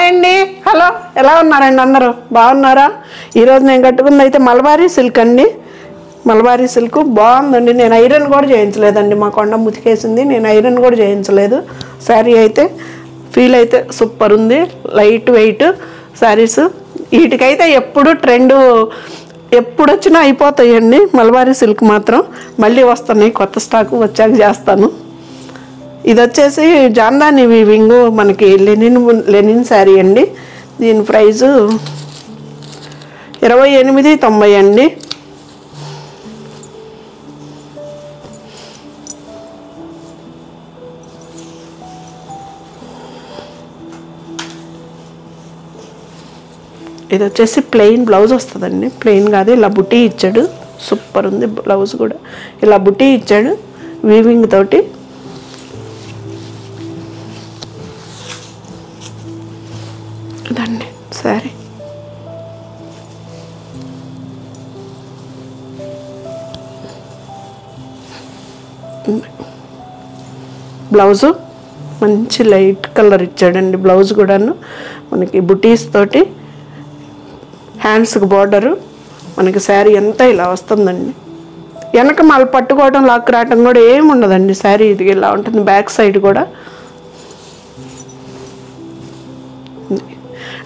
అండి, హలో, ఎలా ఉన్నారండి? అందరూ బాగున్నారా? ఈరోజు నేను కట్టుకుంది అయితే మల్బారీ సిల్క్ అండి. మల్బారీ సిల్క్ బాగుందండి. నేను ఐరన్ కూడా చేయించలేదండి. మా కొండ ముతికేసింది, నేను ఐరన్ కూడా చేయించలేదు. శారీ అయితే ఫీల్ అయితే సూపర్ ఉంది. లైట్ వెయిట్ శారీస్ వీటికైతే ఎప్పుడు ట్రెండ్, ఎప్పుడు వచ్చినా అయిపోతాయండి. మల్బారీ సిల్క్ మాత్రం మళ్ళీ వస్తున్నాయి, కొత్త స్టాకు వచ్చాక చేస్తాను. ఇది వచ్చేసి జామ్దాని వీవింగ్, మనకి లెనిన్ శారీ అండి. దీని ప్రైజు 28.90 అండి. ఇది వచ్చేసి ప్లెయిన్ బ్లౌజ్ వస్తుందండి. ప్లెయిన్ కాదు, ఇలా బుటీ ఇచ్చాడు. సూపర్ ఉంది బ్లౌజ్ కూడా. ఇలా బుటీ ఇచ్చాడు వీవింగ్ తోటి. ఇదండి సరే. బ్లౌజు మంచి లైట్ కలర్ ఇచ్చాడండి. బ్లౌజ్ కూడాను మనకి బుటీస్ తోటి, హ్యాండ్స్కి బార్డరు. మనకి శారీ అంతా ఇలా వస్తుందండి. వెనక మళ్ళీ పట్టుకోవడం, లాక్ రావటం కూడా ఏమి ఉండదండి. శారీ ఇది ఇలా ఉంటుంది. బ్యాక్ సైడ్ కూడా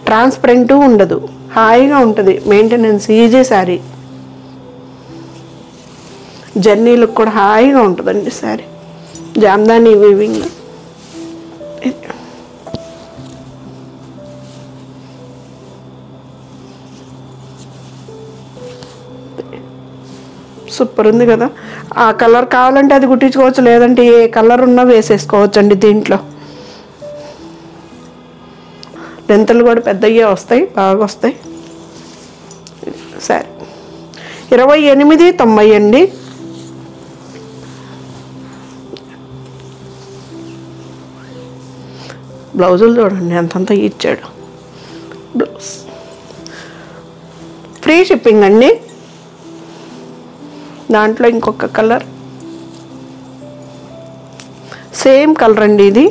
ట్రాన్స్పరెంటు ఉండదు, హాయిగా ఉంటుంది. Maintenance easy sari. జర్నీలకు కూడా హాయిగా ఉంటుందండి శారీ. జామ్దాని వీవింగ్. సూపర్ ఉంది కదా. ఆ కలర్ కావాలంటే అది కుట్టించుకోవచ్చు, లేదంటే ఏ కలర్ ఉన్నా వేసేసుకోవచ్చు అండి దీంట్లో. లెంతలు కూడా పెద్దయ్యే వస్తాయి, బాగా వస్తాయి. సరే, 28.90 అండి. బ్లౌజులు చూడండి ఎంతంత ఇచ్చాడు. బ్లౌజ్ ఫ్రీ షిప్పింగ్ అండి. దాంట్లో ఇంకొక కలర్, సేమ్ కలర్ అండి. ఇది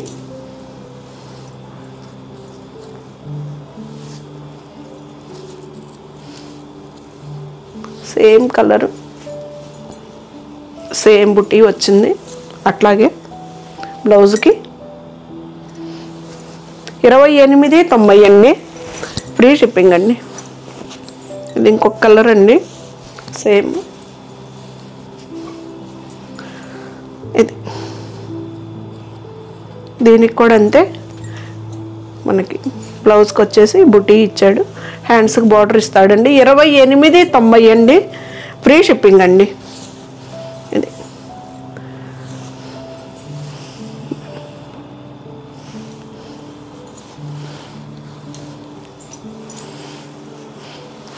సేమ్ కలరు, సేమ్ బుటీ వచ్చింది. అట్లాగే బ్లౌజ్కి 28.90 అండి. ఫ్రీ షిప్పింగ్ అండి. ఇది ఇంకొక కలర్ అండి, సేమ్. ఇది దీనికి కూడా అంతే. మనకి బ్లౌజ్కి వచ్చేసి బుటీ ఇచ్చాడు, హ్యాండ్స్కి బార్డర్ ఇస్తాడండి. 28.90 అండి. ఫ్రీ షిప్పింగ్ అండి. ఇది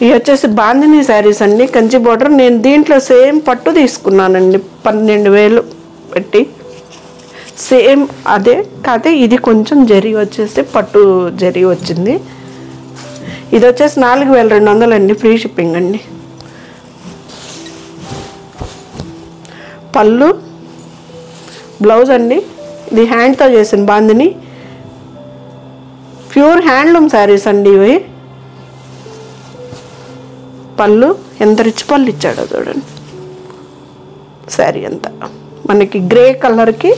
ఇవి వచ్చేసి బాందిని శారీస్ అండి, కంచి బార్డర్. నేను దీంట్లో సేమ్ పట్టు తీసుకున్నానండి, 12,000 పెట్టి. సేమ్ అదే, కాకపోతే ఇది కొంచెం జరీ వచ్చేసి పట్టు జరీ వచ్చింది. ఇది వచ్చేసి 4,200 అండి. ఫ్రీ షిప్పింగ్ అండి. పళ్ళు, బ్లౌజ్ అండి. ఇది హ్యాండ్తో చేసిన బాందిని, ప్యూర్ హ్యాండ్లూమ్ శారీస్ అండి ఇవి. పళ్ళు ఎంత రిచ్ పళ్ళు ఇచ్చాడో చూడండి. శారీ అంతా మనకి గ్రే కలర్కి.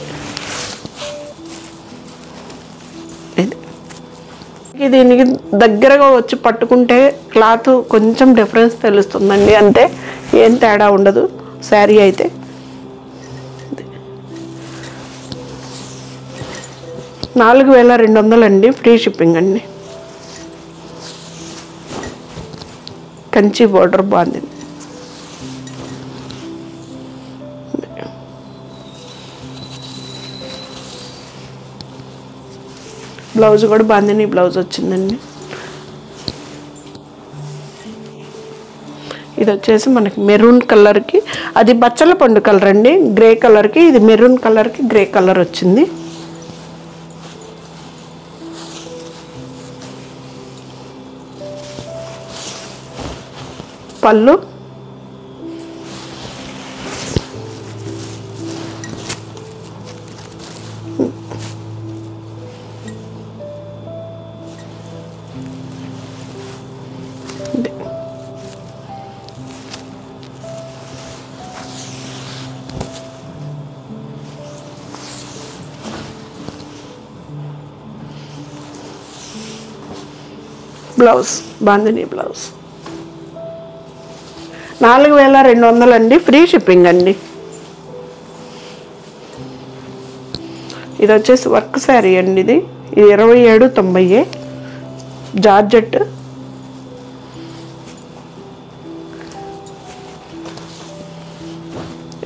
దీనికి దగ్గరగా వచ్చి పట్టుకుంటే క్లాత్ కొంచెం డిఫరెన్స్ తెలుస్తుందండి, అంతే. ఏం తేడా ఉండదు శారీ అయితే. 4,200 అండి. ఫ్రీ షిప్పింగ్ అండి. కంచి బార్డర్ బాగుంది. బ్లౌజ్ కూడా బాందిని బ్లౌజ్ వచ్చిందండి. ఇది వచ్చేసి మనకి మెరూన్ కలర్కి, అది బచ్చల పండు కలర్ అండి. గ్రే కలర్కి, ఇది మెరూన్ కలర్కి గ్రే కలర్ వచ్చింది. పళ్ళు, బ్లౌజ్, బాందిని బ్లౌజ్ 4200 అండి, ఫ్రీ షిప్పింగ్ అండి. ఇది వచ్చేసి వర్క్ శారీ అండి. ఇది 2790 జార్జెట్.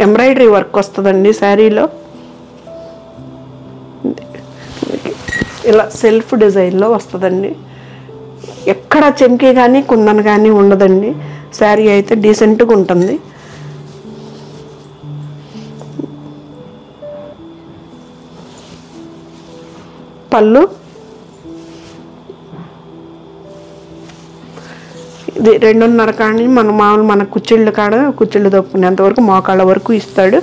ఎంబ్రాయిడరీ వర్క్ వస్తుందండి శారీలో. ఇలా సెల్ఫ్ డిజైన్లో వస్తుందండి. ఎక్కడ చెంకి కానీ కుందన్ కానీ ఉండదండి. శారీ అయితే డీసెంట్గా ఉంటుంది. పళ్ళు ఇది 2.5 కానీ మన కుచ్చిళ్ళు దొప్పుకునేంత వరకు మోకాళ్ళ వరకు ఇస్తాడు.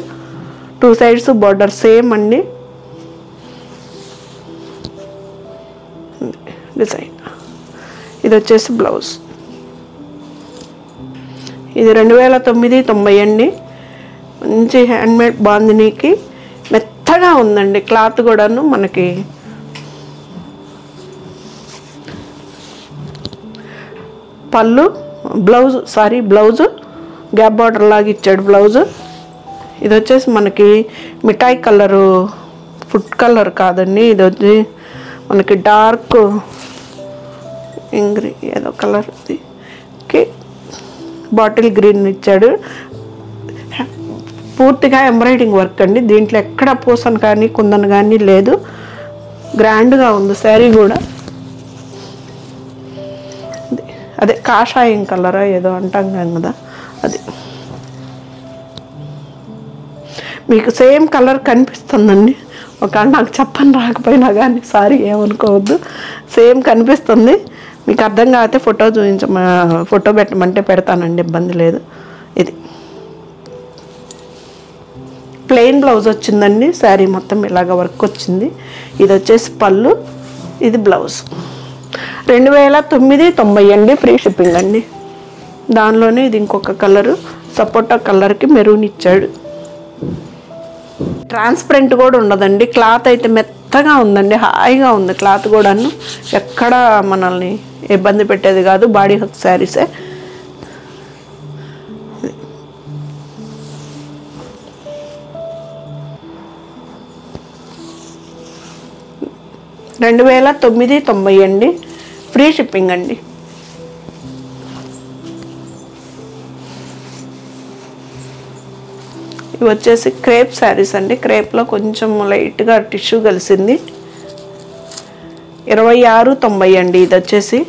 2 సైడ్స్ బార్డర్ సేమ్ అండి. డిజైన్ ఇది వచ్చేసి బ్లౌజ్. ఇది 2990 అండి. మంచి హ్యాండ్మేడ్ బాందినీకి మెత్తగా ఉందండి క్లాత్ కూడాను. మనకి పళ్ళు బ్లౌజ్ గ్యాప్ బార్డర్ లాగా ఇచ్చాడు బ్లౌజ్. ఇది వచ్చేసి మనకి మిఠాయి కలరు, ఫుడ్ కలర్ కాదండి. ఇది వచ్చి మనకి డార్క్ ఏదో కలర్ ఓకే, బాటిల్ గ్రీన్ ఇచ్చాడు. పూర్తిగా ఎంబ్రాయిడింగ్ వర్క్ అండి. దీంట్లో ఎక్కడ పూసను కానీ కుందన్ కానీ లేదు. గ్రాండ్గా ఉంది శారీ కూడా. అదే కాషాయం కలరా ఏదో అంటాం కదా అది. మీకు సేమ్ కలర్ కనిపిస్తుందండి. ఒకవేళ నాకు చెప్పని రాకపోయినా కానీ సారీ ఏమనుకోవద్దు, సేమ్ కనిపిస్తుంది. మీకు అర్థం కాకపోతే ఫోటో పెట్టమంటే పెడతానండి, ఇబ్బంది లేదు. ఇది ప్లెయిన్ బ్లౌజ్ వచ్చిందండి. శారీ మొత్తం ఇలాగ వర్క్ వచ్చింది. ఇది వచ్చేసి పళ్ళు, ఇది బ్లౌజ్. 2990 అండి, ఫ్రీ షిప్పింగ్ అండి. దానిలోనే ఇది ఇంకొక కలరు, సపోటా కలర్కి మెరూన్ ఇచ్చాడు. ట్రాన్స్పరెంట్ కూడా ఉండదండి. క్లాత్ అయితే మెత్తగా ఉందండి, హాయిగా ఉంది క్లాత్ కూడాను. ఎక్కడ మనల్ని ఇబ్బంది పెట్టేది కాదు. బాడీ హక్ శారీసే. 2990 అండి, ఫ్రీ షిప్పింగ్ అండి. ఇవి వచ్చేసి క్రేప్ శారీస్ అండి. క్రేప్లో కొంచెం లైట్గా టిష్యూ కలిసింది. 2690 అండి. ఇది వచ్చేసి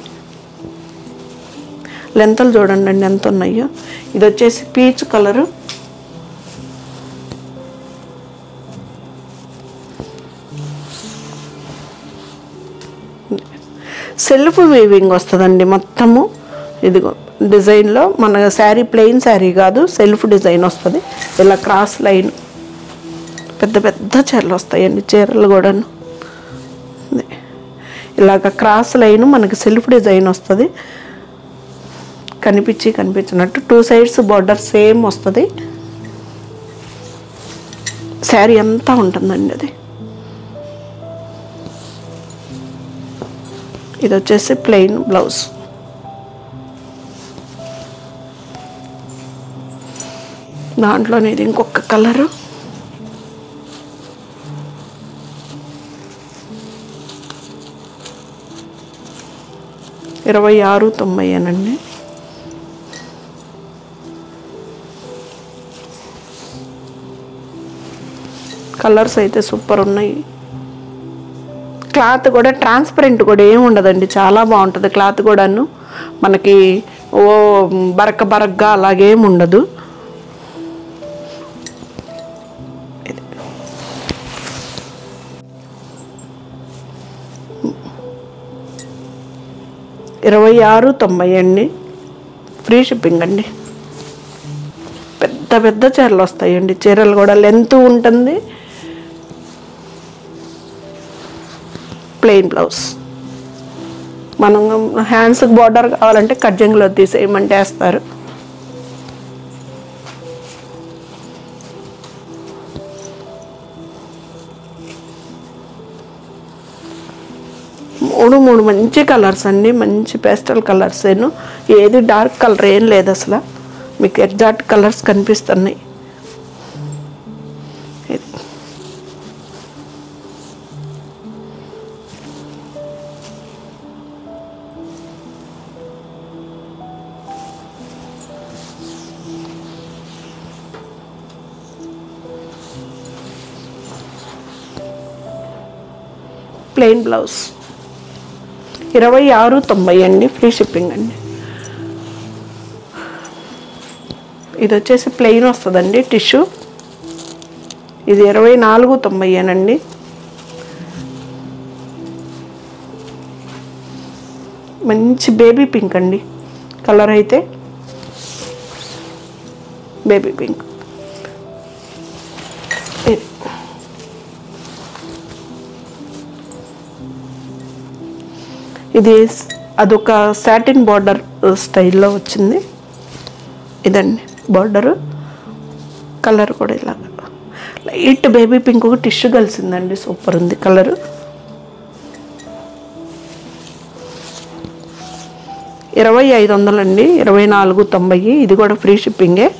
లెంతలు చూడండి అండి ఎంత ఉన్నాయో. ఇది వచ్చేసి పీచ్ కలరు. సెల్ఫ్ వీవింగ్ వస్తుందండి మొత్తము. ఇదిగో డిజైన్లో మన శారీ ప్లెయిన్ శారీ కాదు, సెల్ఫ్ డిజైన్ వస్తుంది. ఇలా క్రాస్ లైన్, పెద్ద పెద్ద చీరలు వస్తాయండి. చీరలు కూడాను ఇలాగ క్రాస్ లైన్ మనకి సెల్ఫ్ డిజైన్ వస్తుంది. కనిపించినట్టు 2 సైడ్స్ బార్డర్ సేమ్ వస్తుంది. శారీ అంతా ఉంటుందండి అది. ఇది వచ్చేసి ప్లెయిన్ బ్లౌజ్. దాంట్లోనే ఇది ఇంకొక కలరు. $26.90 కలర్స్ అయితే సూపర్ ఉన్నాయి. క్లాత్ కూడా ట్రాన్స్పరెంట్ కూడా ఏమి ఉండదండి, చాలా బాగుంటుంది క్లాత్ కూడాను. మనకి బరకగా అలాగేమి ఉండదు. $26.90 అండి, ఫ్రీ షిప్పింగ్ అండి. పెద్ద పెద్ద చీరలు వస్తాయండి. చీరలు కూడా లెంత్ ఉంటుంది. Plain blouse. మనం హ్యాండ్స్కి బార్డర్ కావాలంటే కట్జింగ్లో తీసేయమంటే వేస్తారు. మూడు మంచి కలర్స్ అండి, మంచి పేస్టల్ కలర్స్. ఏది డార్క్ కలర్ ఏం లేదు అసలు, మీకు ఎగ్జాక్ట్ కలర్స్ కనిపిస్తున్నాయి. ప్లెయిన్ బ్లౌజ్ 26.90 అండి, ఫ్రీ షిప్పింగ్ అండి. ఇది వచ్చేసి ప్లెయిన్ వస్తుందండి టిష్యూ, ఇది 24.90 మంచి బేబీ పింక్ అండి కలర్, అయితే బేబీ పింక్. ఇది అదొక సాటిన్ బార్డర్ స్టైల్లో వచ్చింది. ఇదండి బార్డరు, కలర్ కూడా ఇలాగ లైట్ బేబీ పింక్ టిష్యూ కలిసిందండి, సూపర్ ఉంది కలరు. 2500 అండి, 24.90. ఇది కూడా ఫ్రీ షిప్పింగే.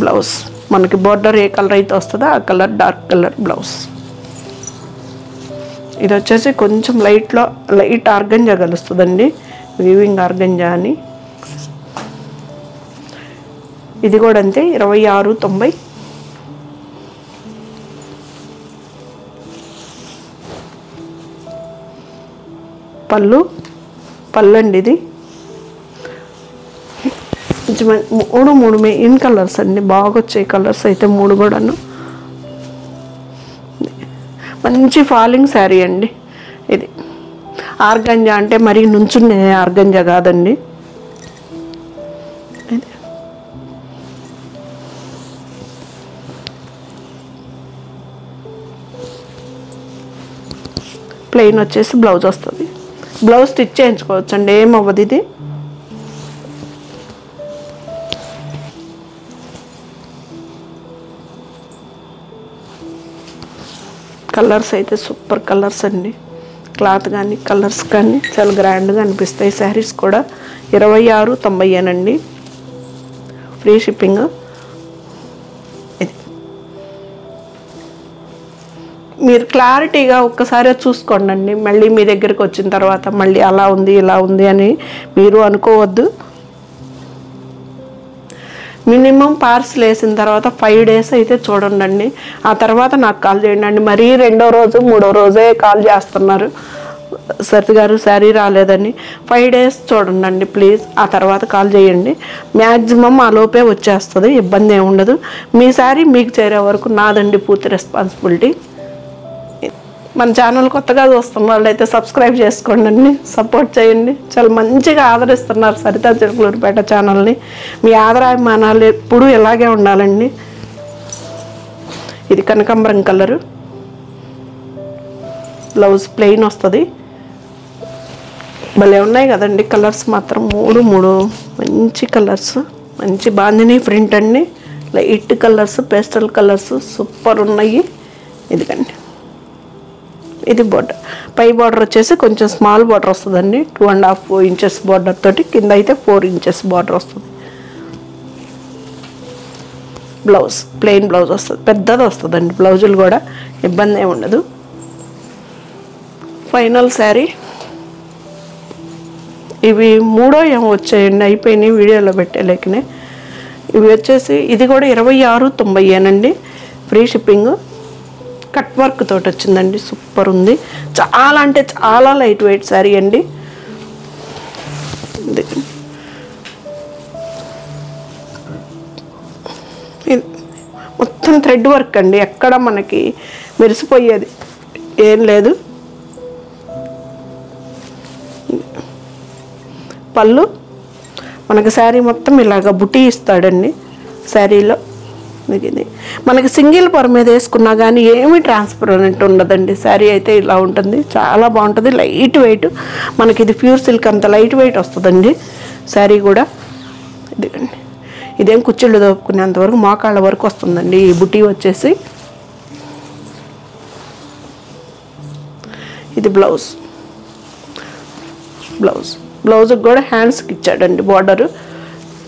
బ్లౌజ్ మనకి బార్డర్ ఏ కలర్ అయితే వస్తుందో ఆ కలర్, డార్క్ కలర్ బ్లౌజ్. ఇది వచ్చేసి కొంచెం లైట్ ఆర్గంజా కలుస్తుందండి, వీవింగ్ ఆర్గంజా అని. ఇది కూడా అంతే 26.90. పళ్ళు అండి, ఇది మూడు మెయిన్ కలర్స్ అండి, బాగా వచ్చాయి కలర్స్ అయితే మూడు కూడాను. మంచి ఫాలింగ్ శారీ అండి ఇది. ఆర్గంజా అంటే మరీ నుంచునే ఆర్గంజా కాదండి, ప్లెయిన్ వచ్చేసి బ్లౌజ్ వస్తుంది. బ్లౌజ్ స్టిచ్ చేయించుకోవచ్చు అండి, ఏమవ్వదు. ఇది కలర్స్ అయితే సూపర్ కలర్స్ అండి, క్లాత్ కానీ కలర్స్ కానీ చాలా గ్రాండ్గా అనిపిస్తాయి. శారీస్ కూడా 26.90 అండి, ఫ్రీ షిప్పింగ్. ఇది మీరు క్లారిటీగా ఒక్కసారి చూసుకోండి, మళ్ళీ మీ దగ్గరికి వచ్చిన తర్వాత మళ్ళీ అలా ఉంది ఇలా ఉంది అని మీరు అనుకోవద్దు. మినిమం పార్సల్ వేసిన తర్వాత 5 days అయితే చూడండి, ఆ తర్వాత నాకు కాల్ చేయండి. మరీ 2వ రోజు 3వ రోజే కాల్ చేస్తున్నారు, సరిత గారు శారీ రాలేదని. 5 days చూడండి ప్లీజ్, ఆ తర్వాత కాల్ చేయండి. మ్యాక్సిమం ఆ లోపే వచ్చేస్తుంది, ఇబ్బంది ఏమి ఉండదు. మీ శారీ మీకు చేరే వరకు నాదండి పూర్తి రెస్పాన్సిబిలిటీ. మన ఛానల్ కొత్తగా చూస్తున్న వాళ్ళైతే సబ్స్క్రైబ్ చేసుకోండి, సపోర్ట్ చేయండి. చాలా మంచిగా ఆదరిస్తున్నారు సరిత చిలకలూరిపేట ఛానల్ని. మీ ఆదరాభిమానాలు ఎప్పుడూ ఇలాగే ఉండాలండి. ఇది కనకాంబరం కలరు, బ్లౌజ్ ప్లెయిన్ వస్తుంది. భలే ఉన్నాయి కదండి కలర్స్ మాత్రం, మూడు మంచి కలర్స్, మంచి బాందిని ప్రింట్ అండి. Light colours, pastel colours super ఉన్నాయి. ఇదిగండి, ఇది బార్డర్. పై బార్డర్ వచ్చేసి కొంచెం స్మాల్ బార్డర్ వస్తుందండి, 2.5 inches బార్డర్ తోటి. కింద అయితే 4 inches బార్డర్ వస్తుంది. బ్లౌజ్ ప్లెయిన్ బ్లౌజ్ వస్తుంది, పెద్దది వస్తుందండి బ్లౌజులు కూడా, ఇబ్బంది ఏమి ఉండదు. ఫైనల్ శారీ. ఇవి 3 ఏమో వచ్చాయండి, అయిపోయినాయి వీడియోలో పెట్టలేకనే. ఇవి వచ్చేసి ఇది కూడా 26.90 అండి, ఫ్రీ షిప్పింగ్. కట్ వర్క్ తోటి వచ్చిందండి, సూపర్ ఉంది. చాలా అంటే చాలా లైట్ వెయిట్ శారీ అండి. మొత్తం థ్రెడ్ వర్క్ అండి, ఎక్కడ మనకి మెరిసిపోయేది ఏం లేదు. పళ్ళు మనకి శారీ మొత్తం ఇలాగ బుటీ ఇస్తాడండి శారీలో. ఇది మనకి సింగిల్ పొర మీద వేసుకున్నా కానీ ఏమీ ట్రాన్స్పరెంట్ ఉండదండి. శారీ అయితే ఇలా ఉంటుంది, చాలా బాగుంటుంది. లైట్ వెయిట్, మనకి ఇది ప్యూర్ సిల్క్ అంత లైట్ వెయిట్ వస్తుందండి శారీ కూడా. ఇదిగండి, ఇదేం కుచ్చిళ్ళు దోపుకునేంతవరకు మోకాళ్ళ వరకు వస్తుందండి ఈ బుటీ వచ్చేసి. ఇది బ్లౌజ్ బ్లౌజ్కి కూడా హ్యాండ్స్కి ఇచ్చాడండి బార్డరు.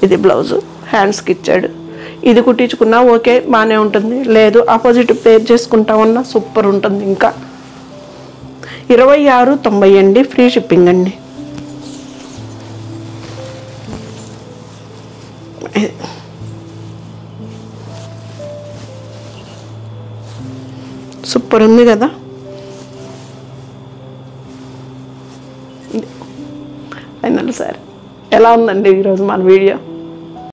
ఇది బ్లౌజు హ్యాండ్స్కి ఇచ్చాడు. ఇది కుట్టించుకున్నా ఓకే, బాగానే ఉంటుంది. లేదు ఆపోజిట్ పేర్ చేసుకుంటామన్నా సూపర్ ఉంటుంది. ఇంకా 2690 అండి, ఫ్రీ షిప్పింగ్ అండి. సూపర్ ఉంది కదా. ఫైనల్ సారీ ఎలా ఉందండి ఈరోజు మన వీడియో?